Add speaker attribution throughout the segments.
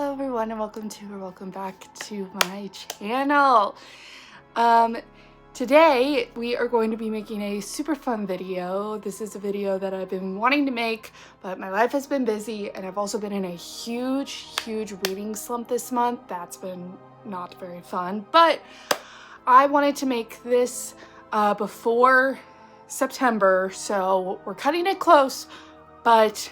Speaker 1: Hello everyone and welcome back to my channel. Today we are going to be making a super fun video. This is a video that I've been wanting to make, but my life has been busy and I've also been in a huge reading slump this month. That's been not very fun, but I wanted to make this before September, so we're cutting it close, but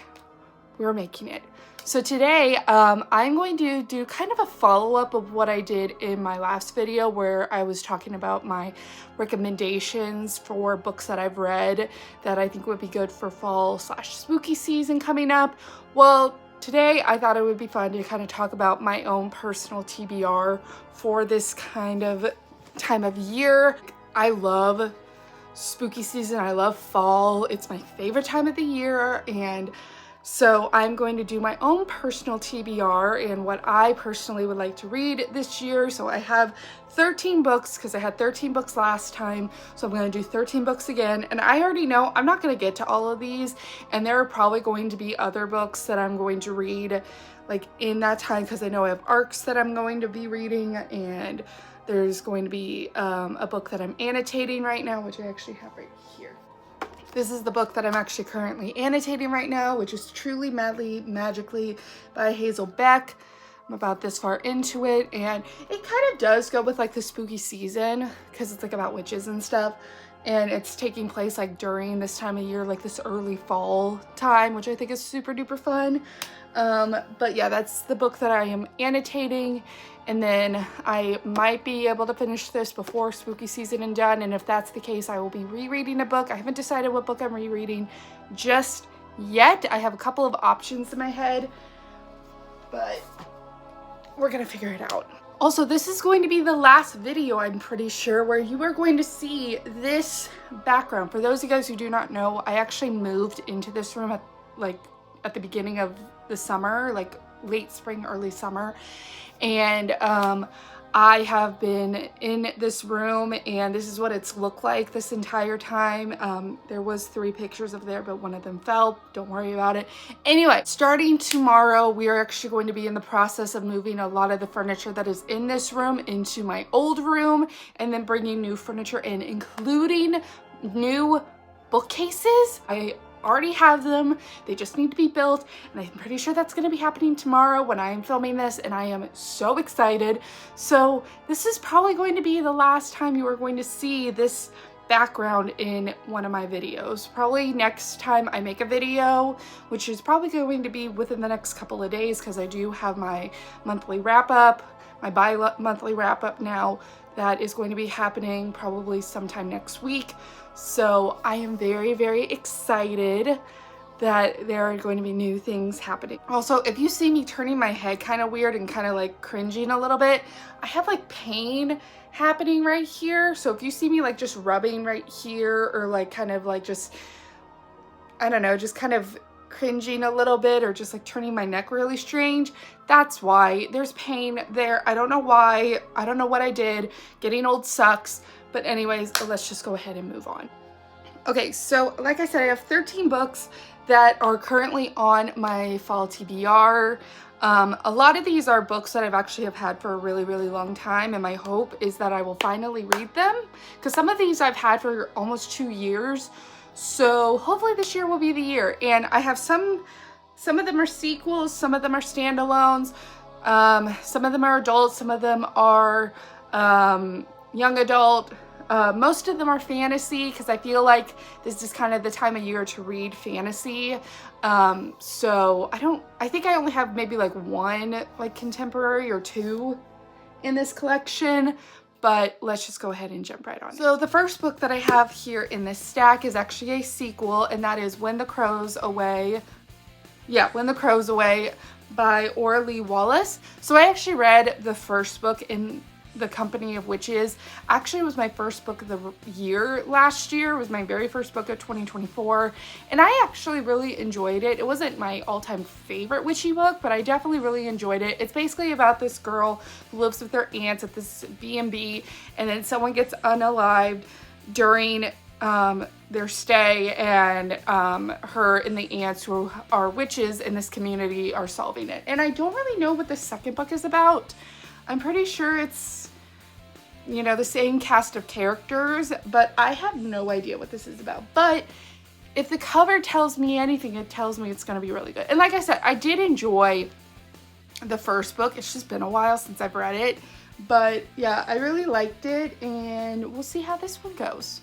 Speaker 1: we're making it. So today I'm going to do kind of a follow-up of what I did in my last video where I was talking about my recommendations for books that I've read that I think would be good for fall/spooky season coming up. Well, today I thought it would be fun to kind of talk about my own personal TBR for this kind of time of year. I love spooky season. I love fall. It's my favorite time of the year, and so I'm going to do my own personal TBR and what I personally would like to read this year. So I have 13 books because I had 13 books last time. So I'm going to do 13 books again. And I already know I'm not going to get to all of these. And there are probably going to be other books that I'm going to read like in that time because I know I have arcs that I'm going to be reading, and there's going to be a book that I'm annotating right now, which I actually have right here. This is the book that I'm actually currently annotating right now, which is Truly Madly Magically by Hazel Beck. I'm about this far into it, and it kind of does go with like the spooky season because it's like about witches and stuff, and it's taking place like during this time of year, like this early fall time, which I think is super duper fun. But yeah, that's the book that I am annotating, and then I might be able to finish this before spooky season and done, and if that's the case, I will be rereading a book. I haven't decided what book I'm rereading just yet. I have a couple of options in my head, but we're gonna figure it out. Also, this is going to be the last video, I'm pretty sure, where you are going to see this background. For those of you guys who do not know, I actually moved into this room at the beginning of the summer, like late spring, early summer. And I have been in this room, and this is what it's looked like this entire time. There was 3 pictures of there, but one of them fell. Don't worry about it. Anyway, starting tomorrow, we are actually going to be in the process of moving a lot of the furniture that is in this room into my old room, and then bringing new furniture in, including new bookcases. I already have them, they just need to be built, and I'm pretty sure that's going to be happening tomorrow when I am filming this, and I am so excited. So this is probably going to be the last time you are going to see this background in one of my videos. Probably next time I make a video, which is probably going to be within the next couple of days, because I do have my monthly wrap-up, my bi-monthly wrap-up now, that is going to be happening probably sometime next week. So I am very excited that there are going to be new things happening. Also, if you see me turning my head kind of weird and kind of like cringing a little bit, I have like pain happening right here. So if you see me like just rubbing right here, or like kind of like just, I don't know, just kind of cringing a little bit, or just like turning my neck really strange, that's why. There's pain there. I don't know why. I don't know what I did. Getting old sucks. But anyways, let's just go ahead and move on. Okay, so like I said, I have 13 books that are currently on my fall TBR. A lot of these are books that I've actually have had for a really long time, and my hope is that I will finally read them, because some of these I've had for almost 2 years. So hopefully this year will be the year. And I have some of them are sequels, some of them are standalones, some of them are adults, some of them are young adult. Most of them are fantasy, because I feel like this is kind of the time of year to read fantasy. So I think I only have maybe like 1 like contemporary or 2 in this collection, but let's just go ahead and jump right on. So the first book that I have here in this stack is actually a sequel, and that is When the Crows Away. Yeah, When the Crows Away by Orly Wallace. So I actually read the first book in The Company of Witches. Actually, it was my first book of the year last year. It was my very first book of 2024, and I actually really enjoyed it. It wasn't my all-time favorite witchy book, but I definitely really enjoyed it. It's basically about this girl who lives with her aunts at this B&B, and then someone gets unalived during their stay, and her and the aunts, who are witches in this community, are solving it. And I don't really know what the second book is about. I'm pretty sure it's, you know, the same cast of characters, but I have no idea what this is about. But if the cover tells me anything, it tells me it's going to be really good. And like I said, I did enjoy the first book. It's just been a while since I've read it. But yeah, I really liked it, and we'll see how this one goes.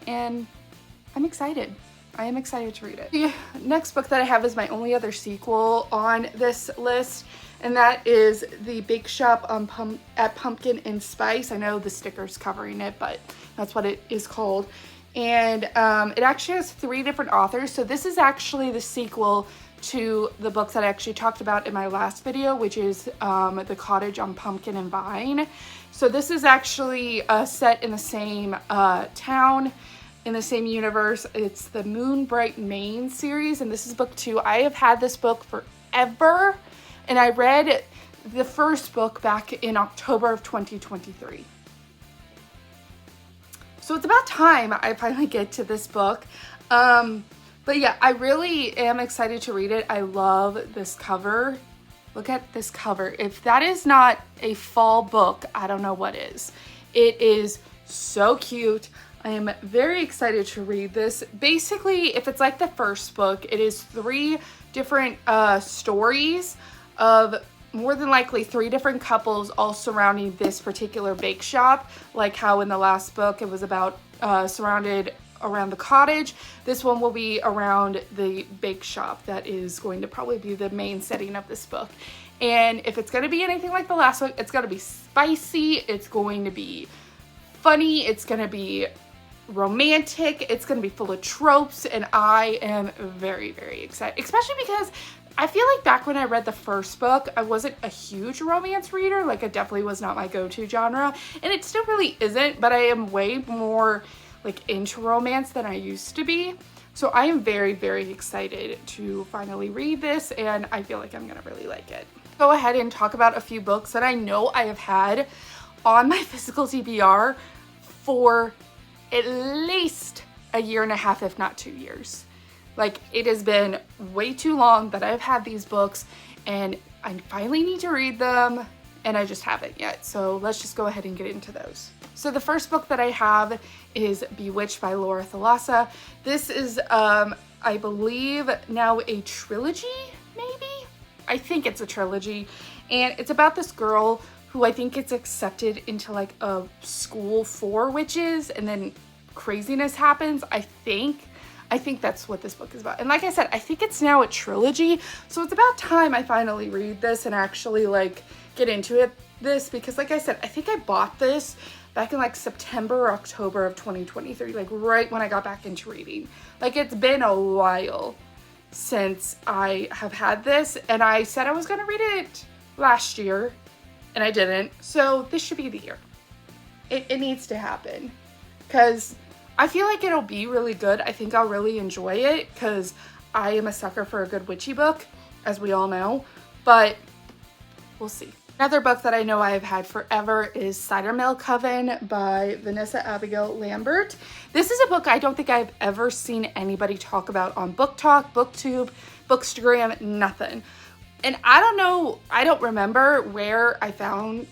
Speaker 1: And I'm excited. I am excited to read it. The next book that I have is my only other sequel on this list, and that is The Bake Shop at Pumpkin and Spice. I know the sticker's covering it, but that's what it is called. And it actually has 3 different authors. So this is actually the sequel to the book that I actually talked about in my last video, which is The Cottage on Pumpkin and Vine. So this is actually set in the same town, in the same universe. It's the Moon Bright Maine series, and this is book 2. I have had this book forever, and I read the first book back in October of 2023. So it's about time I finally get to this book. But yeah, I really am excited to read it. I love this cover. Look at this cover. If that is not a fall book, I don't know what is. It is so cute. I am very excited to read this. Basically, if it's like the first book, it is 3 different stories of more than likely 3 different couples all surrounding this particular bake shop. Like how in the last book it was about surrounded around the cottage. This one will be around the bake shop. That is going to probably be the main setting of this book. And if it's going to be anything like the last book, it's going to be spicy, it's going to be funny, it's going to be romantic, it's going to be full of tropes, and I am very, very excited. Especially because I feel like back when I read the first book, I wasn't a huge romance reader. Like, it definitely was not my go-to genre, and it still really isn't, but I am way more like into romance than I used to be. So I am very, very excited to finally read this, and I feel like I'm gonna really like it. Go ahead and talk about a few books that I know I have had on my physical TBR for at least a year and a half, if not 2 years. Like, it has been way too long that I've had these books, and I finally need to read them, and I just haven't yet. So let's just go ahead and get into those. So the first book that I have is Bewitched by Laura Thalassa. This is, I believe, now a trilogy, maybe? I think it's a trilogy. And it's about this girl who I think gets accepted into like a school for witches, and then craziness happens, I think. I think that's what this book is about. And like I said, I think it's now a trilogy. So it's about time I finally read this and actually like get into this, because like I said, I think I bought this back in like September or October of 2023, like right when I got back into reading. Like, it's been a while since I have had this, and I said I was gonna read it last year, and I didn't. So this should be the year. It needs to happen, because I feel like it'll be really good. I think I'll really enjoy it, because I am a sucker for a good witchy book, as we all know, but we'll see. Another book that I know I have had forever is Cider Mill Coven by Vanessa Abigail Lambert. This is a book I don't think I've ever seen anybody talk about on Book Talk, BookTube, Bookstagram, nothing. And I don't know, I don't remember where I found,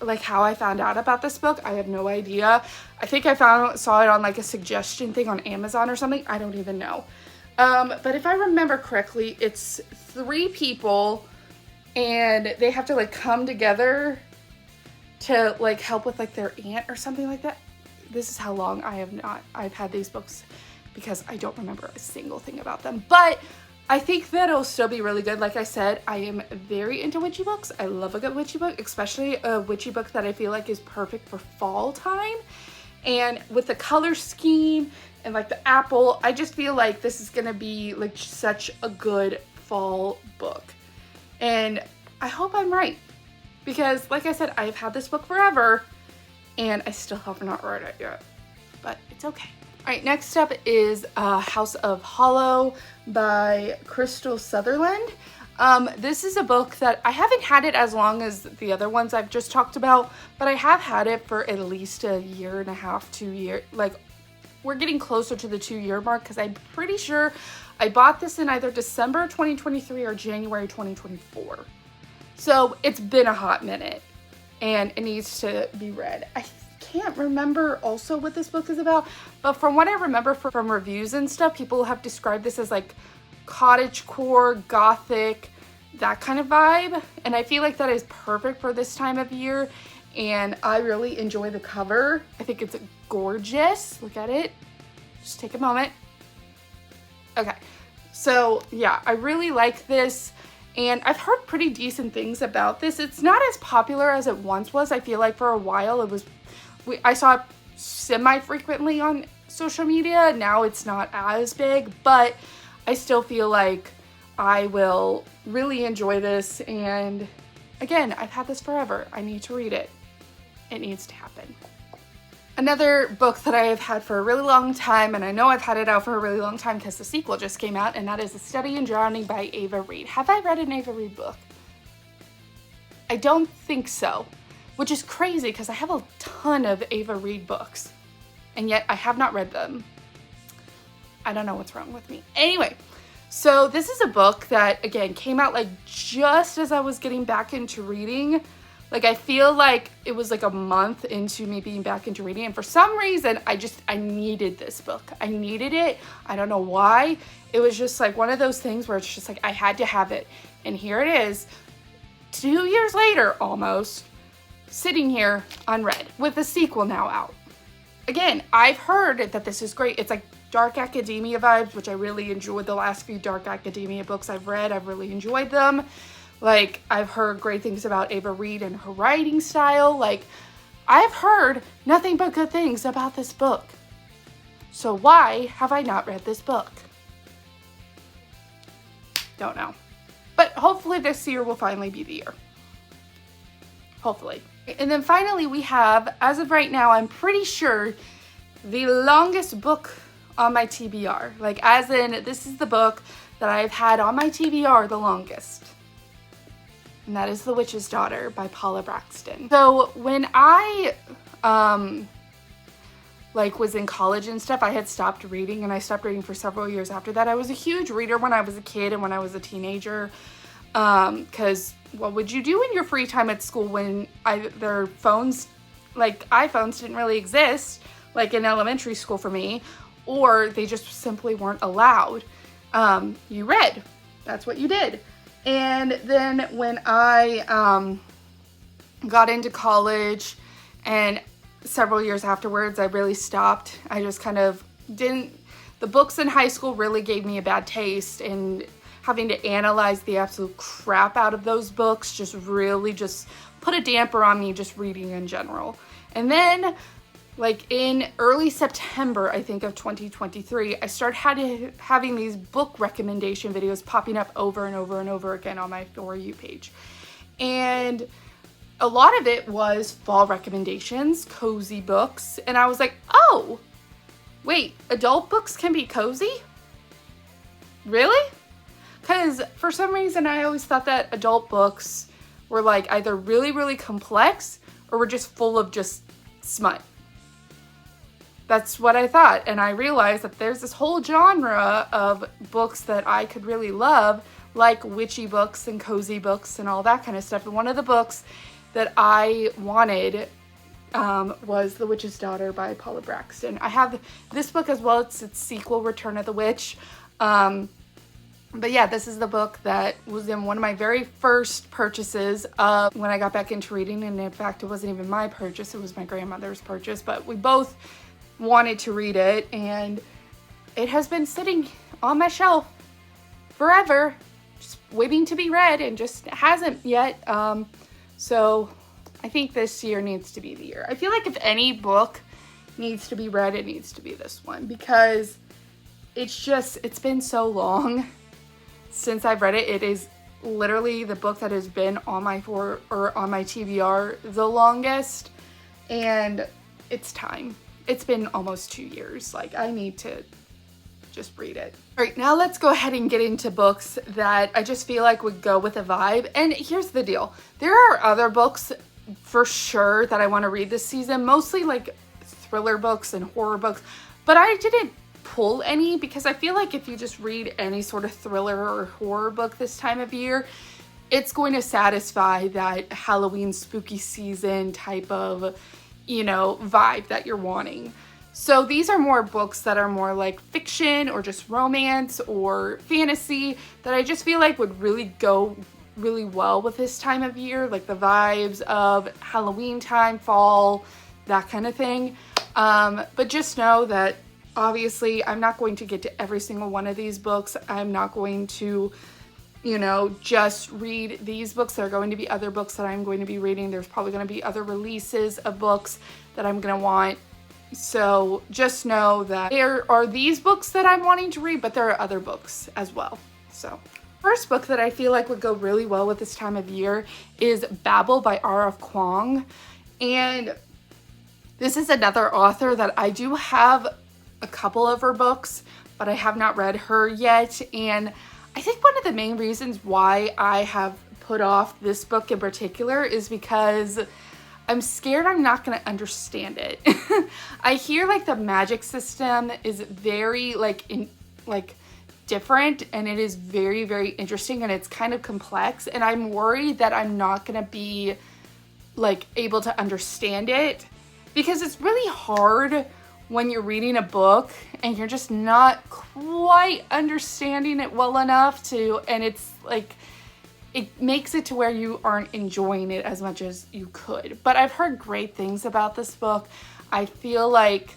Speaker 1: like how I found out about this book. I have no idea. I think I saw it on like a suggestion thing on Amazon or something. I don't even know. But if I remember correctly, it's 3 people, and they have to like come together to like help with like their aunt or something like that. This is how long I've had these books, because I don't remember a single thing about them. But I think that it'll still be really good. Like I said, I am very into witchy books. I love a good witchy book, especially a witchy book that I feel like is perfect for fall time. And with the color scheme and like the apple, I just feel like this is gonna be like such a good fall book. And I hope I'm right, because like I said, I've had this book forever and I still have not read it yet, but it's okay. All right, next up is House of Hollow by Crystal Sutherland. This is a book that I haven't had it as long as the other ones I've just talked about, but I have had it for at least a year and a half, 2 years, like we're getting closer to the 2-year mark because I'm pretty sure I bought this in either December 2023 or January 2024. So it's been a hot minute and it needs to be read. I can't remember also what this book is about, but from what I remember from reviews and stuff, people have described this as like cottagecore, gothic, that kind of vibe. And I feel like that is perfect for this time of year. And I really enjoy the cover. I think it's gorgeous. Look at it. Just take a moment. Okay. So yeah, I really like this. And I've heard pretty decent things about this. It's not as popular as it once was. I feel like for a while it was, I saw it semi-frequently on social media. Now it's not as big, but I still feel like I will really enjoy this. And again, I've had this forever. I need to read it. It needs to happen. Another book that I have had for a really long time, and I know I've had it out for a really long time because the sequel just came out, and that is A Study in Drowning by Ava Reid. Have I read an Ava Reid book? I don't think so, which is crazy because I have a ton of Ava Reid books, and yet I have not read them. I don't know what's wrong with me. Anyway, so this is a book that, again, came out like just as I was getting back into reading. Like, I feel like it was like a month into me being back into reading, and for some reason, I needed this book. I needed it. I don't know why. It was just like one of those things where it's just like, I had to have it. And here it is, 2 years later, almost, sitting here unread, with the sequel now out. Again, I've heard that this is great. It's like dark academia vibes, which I really enjoyed. The last few dark academia books I've read, I've really enjoyed them. Like, I've heard great things about Ava Reid and her writing style. Like, I've heard nothing but good things about this book. So why have I not read this book? Don't know. But hopefully this year will finally be the year. Hopefully. And then finally we have, as of right now, I'm pretty sure the longest book on my TBR. Like, as in, this is the book that I've had on my TBR the longest. And that is The Witch's Daughter by Paula Braxton. So when I was in college and stuff, I had stopped reading, and I stopped reading for several years after that. I was a huge reader when I was a kid and when I was a teenager, because what would you do in your free time at school when their phones, like iPhones, didn't really exist, like in elementary school for me, or they just simply weren't allowed? You read. That's what you did. And then when I got into college and several years afterwards, I really stopped. I just kind of didn't, the books in high school really gave me a bad taste, and having to analyze the absolute crap out of those books just really just put a damper on me just reading in general. And then like in early September, I think, of 2023, I started having these book recommendation videos popping up over and over and over again on my For You page. And a lot of it was fall recommendations, cozy books. And I was like, oh, wait, adult books can be cozy? Really? Because for some reason, I always thought that adult books were like either really, really complex or were just full of just smut. That's what I thought, and I realized that there's this whole genre of books that I could really love, like witchy books and cozy books and all that kind of stuff. And one of the books that I wanted was The Witch's Daughter by Paula Braxton. I have this book as well. It's its sequel, Return of the Witch. But yeah, this is the book that was in one of my very first purchases when I got back into reading. And in fact, it wasn't even my purchase. It was my grandmother's purchase, but we both wanted to read it, and it has been sitting on my shelf forever, just waiting to be read, and just hasn't yet. So I think this year needs to be the year. I feel like if any book needs to be read, it needs to be this one, because it's been so long since I've read it. It is literally the book that has been on my TBR the longest, and it's time. It's been almost 2 years. Like, I need to just read it. All right, now let's go ahead and get into books that I just feel like would go with a vibe. And here's the deal. There are other books for sure that I want to read this season, mostly like thriller books and horror books. but I didn't pull any because I feel like if you just read any sort of thriller or horror book this time of year, it's going to satisfy that Halloween spooky season type of, you know, vibe that you're wanting. So these are more books that are more like fiction or just romance or fantasy that I just feel like would really go really well with this time of year, like the vibes of Halloween time, fall, that kind of thing. But just know that obviously I'm not going to get to every single one of these books. I'm not going to, you know, just read these books. There are going to be other books that I'm going to be reading. There's probably going to be other releases of books that I'm going to want. So just know that there are these books that I'm wanting to read, but there are other books as well. So first book that I feel like would go really well with this time of year is Babel by R.F. Kuang. And this is another author that I do have a couple of her books, but I have not read her yet. And I think one of the main reasons why I have put off this book in particular is because I'm scared I'm not going to understand it. I hear like the magic system is very different, and it is very, very interesting, and it's kind of complex, and I'm worried that I'm not going to be like able to understand it, because it's really hard when you're reading a book and you're just not quite understanding it well enough to, and it's like, it makes it to where you aren't enjoying it as much as you could. But I've heard great things about this book. I feel like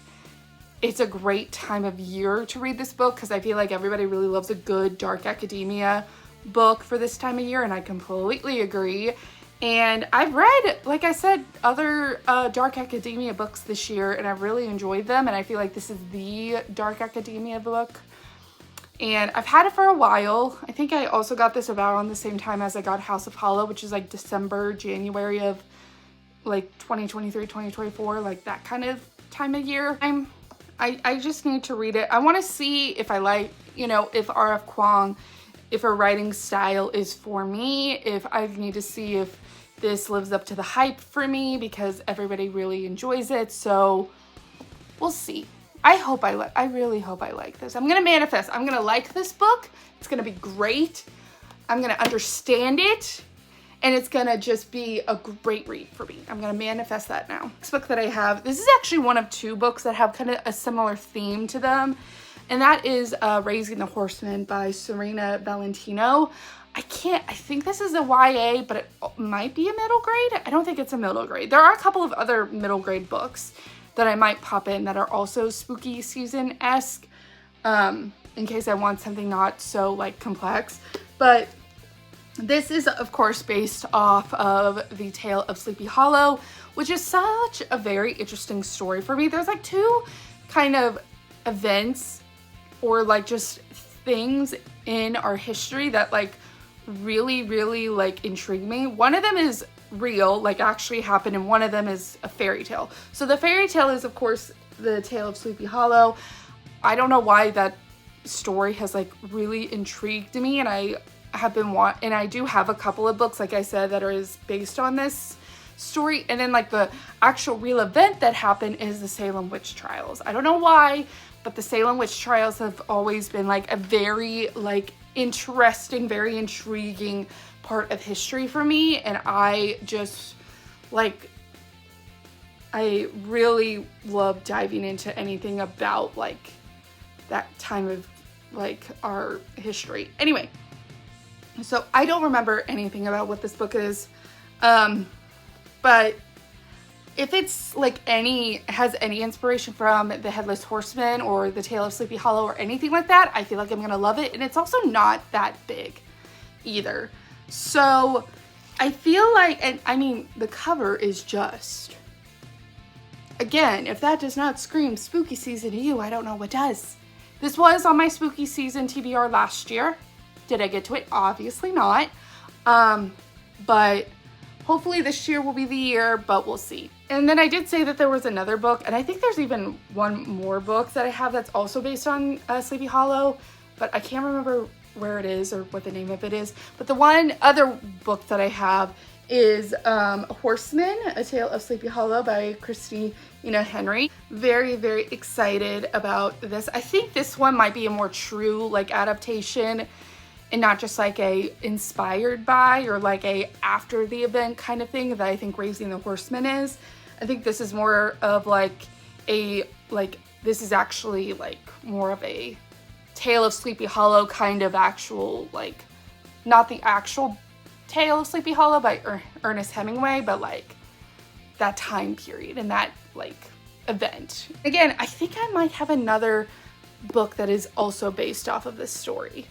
Speaker 1: it's a great time of year to read this book because I feel like everybody really loves a good dark academia book for this time of year, and I completely agree. And I've read, like I said, other dark academia books this year, and I've really enjoyed them, and I feel like this is the dark academia book. And I've had it for a while. I think I also got this about on the same time as I got House of Hollow, which is like December, January of like 2023, 2024, like that kind of time of year. I just need to read it. I want to see if I like, you know, if R.F. Kuang, if her writing style is for me, if I need to see if this lives up to the hype for me because everybody really enjoys it. So we'll see. I really hope I like this. I'm going to manifest. I'm going to like this book. It's going to be great. I'm going to understand it. And it's going to just be a great read for me. I'm going to manifest that now. Next book that I have, this is actually one of two books that have kind of a similar theme to them. And that is Raising the Horseman by Serena Valentino. I think this is a YA, but it might be a middle grade. I don't think it's a middle grade. There are a couple of other middle grade books that I might pop in that are also spooky season-esque, in case I want something not so like complex. But this is of course based off of The Tale of Sleepy Hollow, which is such a very interesting story for me. There's like two kind of events or like just things in our history that like really, really like intrigue me. One of them is real, like actually happened, and one of them is a fairy tale. So the fairy tale is of course The Tale of Sleepy Hollow. I don't know why that story has like really intrigued me, and I do have a couple of books, like I said, that is based on this story. And then like the actual real event that happened is the Salem witch trials. I don't know why, but the Salem witch trials have always been like a very like interesting, very intriguing part of history for me, and I just like, I really love diving into anything about like that time of like our history. Anyway, so I don't remember anything about what this book is, but if it's like has any inspiration from The Headless Horseman or The Tale of Sleepy Hollow or anything like that, I feel like I'm gonna love it. And it's also not that big either. So I feel like, and I mean, the cover is just, again, if that does not scream spooky season to you, I don't know what does. This was on my spooky season TBR last year. Did I get to it? Obviously not. But hopefully this year will be the year, but we'll see. And then I did say that there was another book, and I think there's even one more book that I have that's also based on Sleepy Hollow, but I can't remember where it is or what the name of it is. But the one other book that I have is Horseman, A Tale of Sleepy Hollow by Christina Henry. Very, very excited about this. I think this one might be a more true like adaptation and not just like a inspired by or like a after the event kind of thing that I think Raising the Horseman is. I think this is more of like this is actually like more of a Tale of Sleepy Hollow kind of actual, like, not the actual Tale of Sleepy Hollow by Ernest Hemingway, but like that time period and that like event. Again, I think I might have another book that is also based off of this story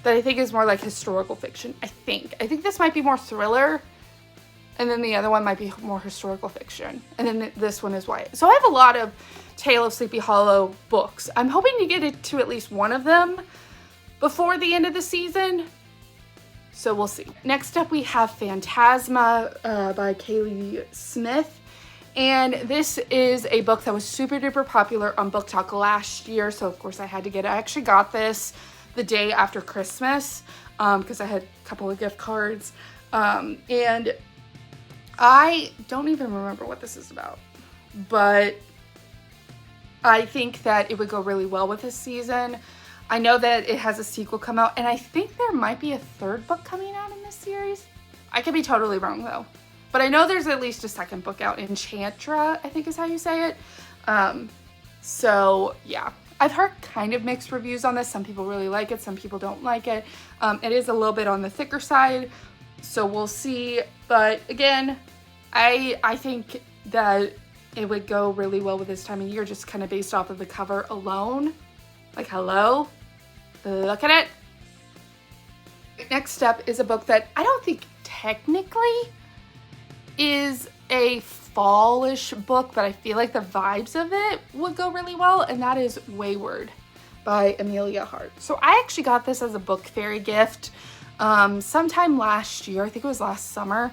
Speaker 1: that I think is more like historical fiction. I think this might be more thriller, and then the other one might be more historical fiction, and then this one is YA. So I have a lot of Tale of Sleepy Hollow books. I'm hoping to get it to at least one of them before the end of the season, so we'll see. Next up we have Phantasma by Kaylee Smith, and this is a book that was super duper popular on Book Talk last year, so of course I had to get it. I actually got this the day after Christmas because I had a couple of gift cards, and I don't even remember what this is about, but I think that it would go really well with this season. I know that it has a sequel come out, and I think there might be a third book coming out in this series. I could be totally wrong though, but I know there's at least a second book out. Enchantra, I think is how you say it. So yeah, I've heard kind of mixed reviews on this. Some people really like it, some people don't like it. It is a little bit on the thicker side, so we'll see. But again, I think that it would go really well with this time of year, just kind of based off of the cover alone. Like, hello, look at it. Next up is a book that I don't think technically is a fallish book, but I feel like the vibes of it would go really well, and that is Wayward by Amelia Hart. So I actually got this as a book fairy gift sometime last year. I think it was last summer.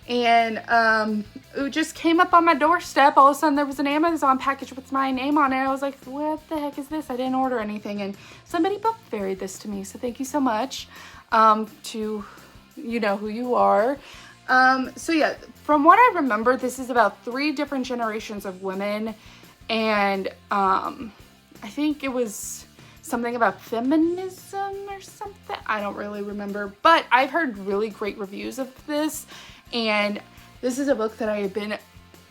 Speaker 1: And it just came up on my doorstep. All of a sudden there was an Amazon package with my name on it. I was like, what the heck is this? I didn't order anything, and somebody book faired this to me, so thank you so much to you know who you are. So yeah, from what I remember, this is about 3 different generations of women, and I think it was something about feminism or something. I don't really remember, but I've heard really great reviews of this. And this is a book that I have been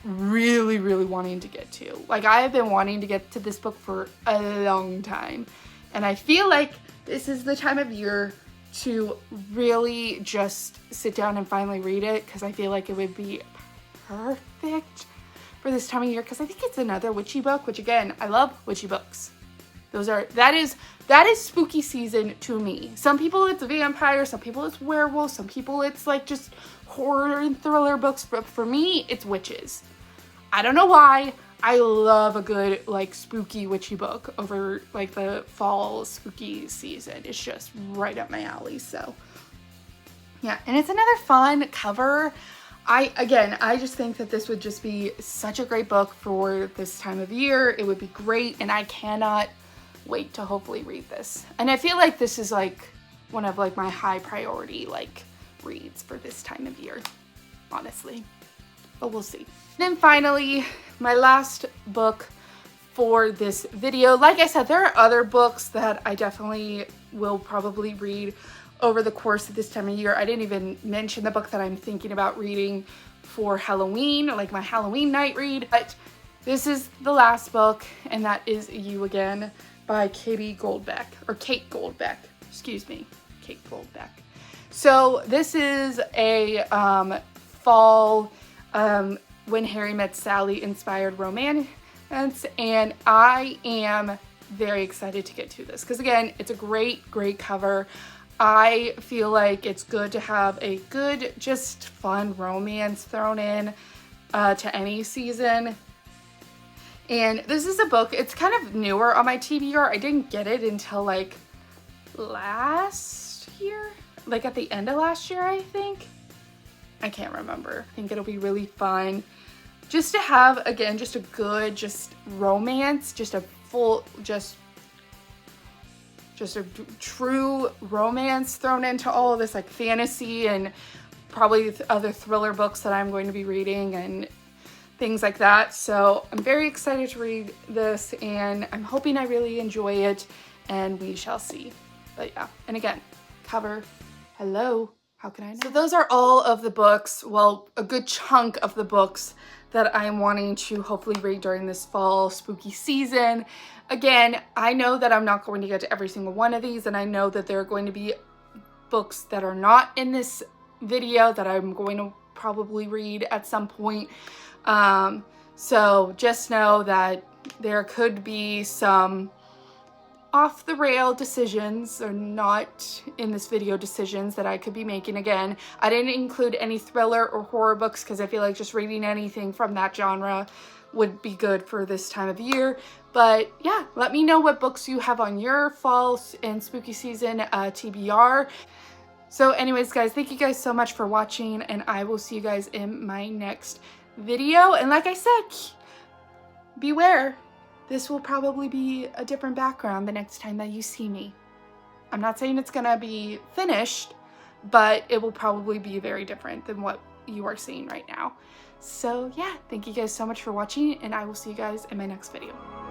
Speaker 1: really, really wanting to get to. Like, I have been wanting to get to this book for a long time. And I feel like this is the time of year to really just sit down and finally read it, because I feel like it would be perfect for this time of year, because I think it's another witchy book, which again, I love witchy books. That is spooky season to me. Some people it's vampire, some people it's werewolf, some people it's like just horror and thriller books, but for me it's witches. I don't know why. I love a good like spooky witchy book over like the fall spooky season. It's just right up my alley. So yeah, and it's another fun cover. I just think that this would just be such a great book for this time of year. It would be great, and I cannot wait to hopefully read this. And I feel like this is like one of like my high priority like reads for this time of year, honestly, but we'll see. Then finally, my last book for this video. Like I said, there are other books that I definitely will probably read over the course of this time of year. I didn't even mention the book that I'm thinking about reading for Halloween, like my Halloween night read, but this is the last book, and that is You Again by Kate Goldbeck. So this is a fall When Harry Met Sally inspired romance, and I am very excited to get to this because again, it's a great cover. I feel like it's good to have a good, just fun romance thrown in to any season. And this is a book, it's kind of newer on my TBR. I didn't get it until like last year, like at the end of last year, I think. I can't remember. I think it'll be really fun just to have, again, just a good, just romance, just a full, just a true romance thrown into all of this like fantasy and probably other thriller books that I'm going to be reading and things like that. So I'm very excited to read this, and I'm hoping I really enjoy it, and we shall see. But yeah, and again, cover, hello, how can I know? So those are all of the books, well, a good chunk of the books that I'm wanting to hopefully read during this fall spooky season. Again, I know that I'm not going to get to every single one of these, and I know that there are going to be books that are not in this video that I'm going to probably read at some point. So just know that there could be some off the rail decisions, or not in this video decisions, that I could be making. Again, I didn't include any thriller or horror books because I feel like just reading anything from that genre would be good for this time of year. But yeah, let me know what books you have on your fall and spooky season TBR. So anyways, guys, thank you guys so much for watching, and I will see you guys in my next video. And like I said, beware. This will probably be a different background the next time that you see me. I'm not saying it's gonna be finished, but it will probably be very different than what you are seeing right now. So yeah, thank you guys so much for watching, and I will see you guys in my next video.